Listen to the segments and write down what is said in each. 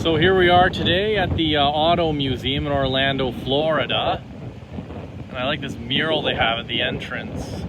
So here we are today at the Auto Museum in Orlando, Florida. And I like this mural they have at the entrance.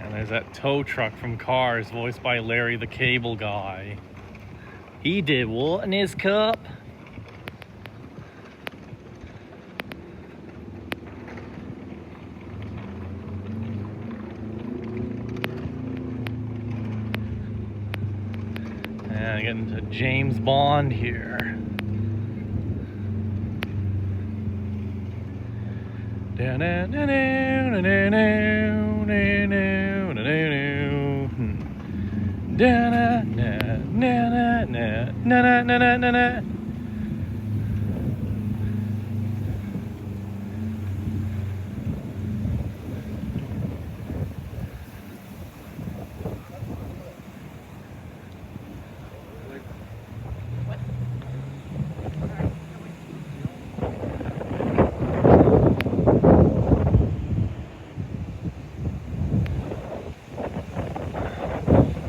And there's that tow truck from Cars, voiced by Larry the Cable Guy. He did what in his cup? And getting to James Bond here.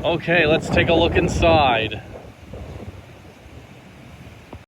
Okay, let's take a look inside.